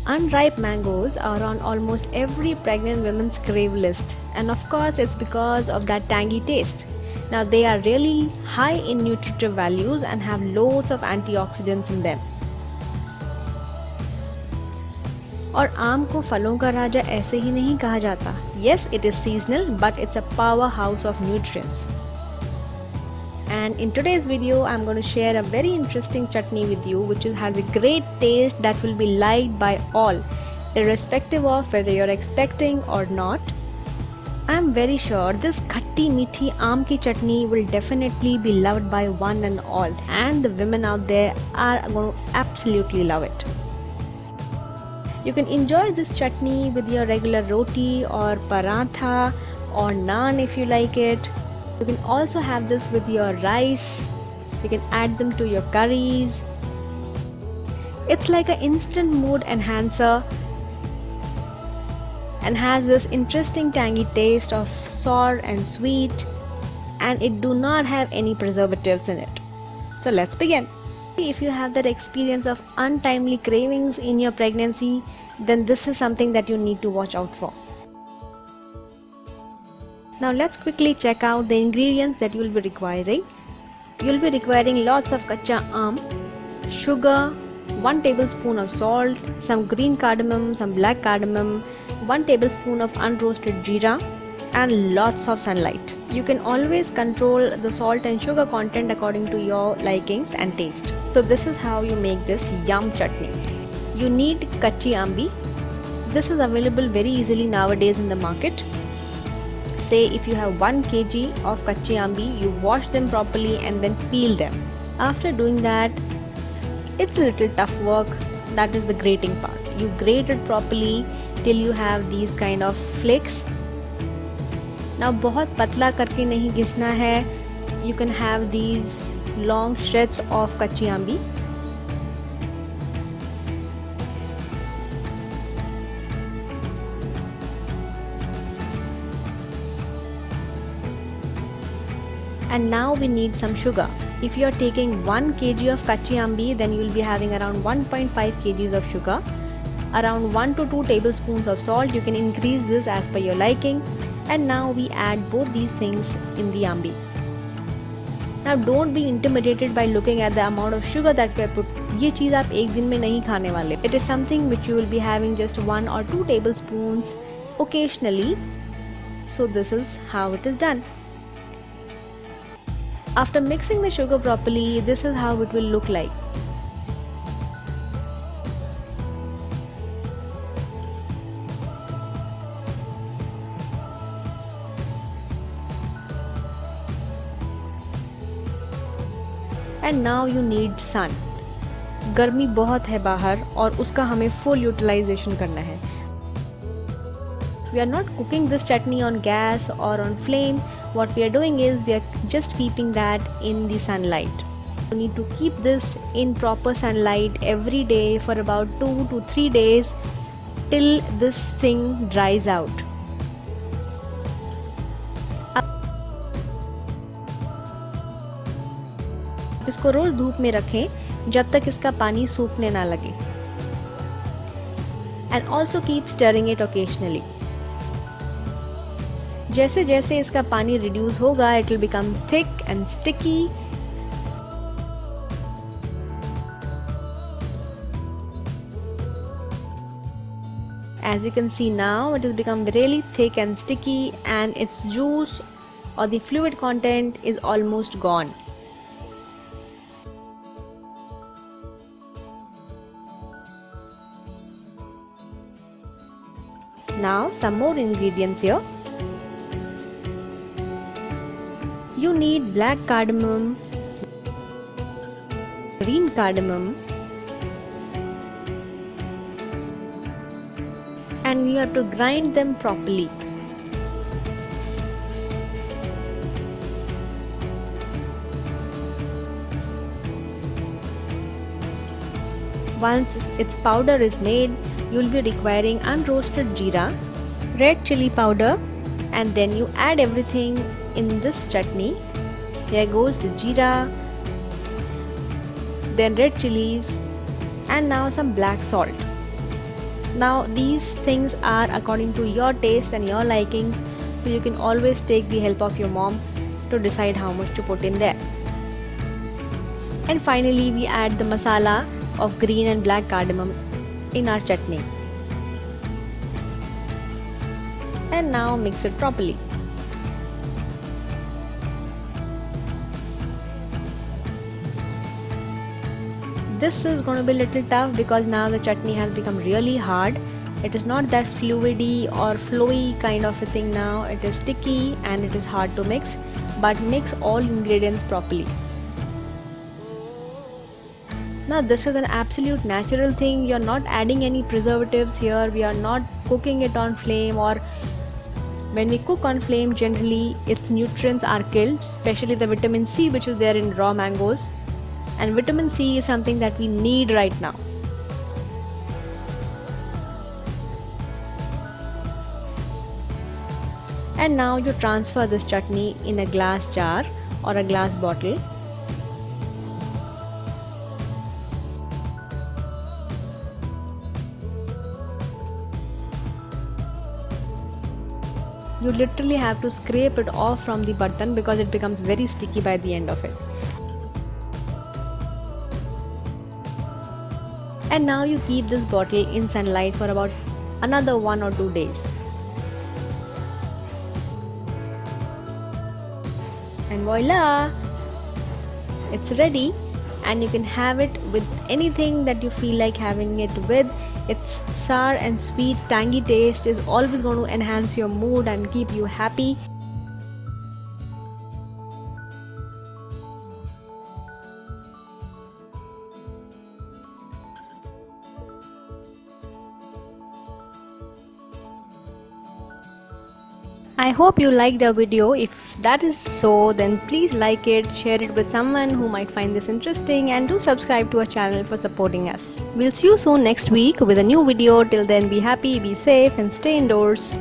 Unripe mangoes are on almost every pregnant woman's crave list, and of course, it's because of that tangy taste. Now, they are really high in nutritive values and have loads of antioxidants in them. और आम को फलों का राजा ऐसे ही नहीं कहा जाता. Yes, it is seasonal, but it's a powerhouse of nutrients. And in today's video, I'm going to share a very interesting chutney with you, which has a great taste that will be liked by all, irrespective of whether you're expecting or not. I'm very sure this khatti meethi aam ki chutney will definitely be loved by one and all, and the women out there are going to absolutely love it. You can enjoy this chutney with your regular roti or paratha or naan if you like it. You can also have this with your rice. You can add them to your curries. It's like an instant mood enhancer and has this interesting tangy taste of sour and sweet, and it do not have any preservatives in it. So let's begin. If you have that experience of untimely cravings in your pregnancy, then this is something that you need to watch out for. Now let's quickly check out the ingredients that you will be requiring. You will be requiring lots of kacha aam, sugar, 1 tablespoon of salt, some green cardamom, some black cardamom, 1 tablespoon of unroasted jeera, and lots of sunlight. You can always control the salt and sugar content according to your likings and taste. So this is how you make this yum chutney. You need kachi ambi. This is available very easily nowadays in the market. Say if you have 1 kg of kachi ambi, you wash them properly and then peel them. After doing that, it's a little tough work. That is the grating part. You grate it properly till you have these kind of flakes. Now बहुत पतला करके नहीं घिसना है. You can have these long shreds of kachi ambi. And now we need some sugar. If you are taking 1 kg of kachi ambi, then you will be having around 1.5 kgs of sugar, around 1 to 2 tablespoons of salt. You can increase this as per your liking. And now we add both these things in the ambi. Now don't be intimidated by looking at the amount of sugar that we have put. ये चीज़ आप एक दिन में नहीं खाने वाले. It is something which you will be having just 1 or 2 tablespoons occasionally. So this is how it is done. After mixing the sugar properly, this is how it will look like. And now you need sun. गर्मी बहुत है बाहर और उसका हमें full utilization करना है. We are not cooking this chutney on gas or on flame. What we are doing is we are just keeping that in the sunlight. You need to keep this in proper sunlight every day for about 2 to 3 days till this thing dries out. इसको रोज धूप में रखें जब तक इसका पानी सूखने ना लगे. And also keep stirring it occasionally. जैसे जैसे इसका पानी रिड्यूस होगा, it will become thick and sticky. As you can see now, it has become really thick and sticky, and its juice or the fluid content is almost gone. Now some more ingredients here. You need black cardamom, green cardamom, and you have to grind them properly. Once its powder is made, you will be requiring unroasted jeera, red chili powder, and then you add everything in this chutney. There goes the jeera, then red chilies, and now some black salt. Now these things are according to your taste and your liking, so you can always take the help of your mom to decide how much to put in there. And finally we add the masala of green and black cardamom in our chutney. And now mix it properly. This is going to be a little tough because now the chutney has become really hard. It is not that fluidy or flowy kind of a thing now. It is sticky and it is hard to mix, but mix all ingredients properly. Now this is an absolute natural thing. You're not adding any preservatives here. We are not cooking it on flame, or when we cook on flame, generally its nutrients are killed, especially the vitamin C which is there in raw mangoes. And vitamin C is something that we need right now. And now you transfer this chutney in a glass jar or a glass bottle. You literally have to scrape it off from the burtan because it becomes very sticky by the end of it. And now you keep this bottle in sunlight for about another 1 or 2 days. And voila! It's ready, and you can have it with anything that you feel like having it with. Its sour and sweet tangy taste is always going to enhance your mood and keep you happy. I hope you liked our video. If that is so, then please like it, share it with someone who might find this interesting, and do subscribe to our channel for supporting us. We'll see you soon next week with a new video. Till then, be happy, be safe, and stay indoors.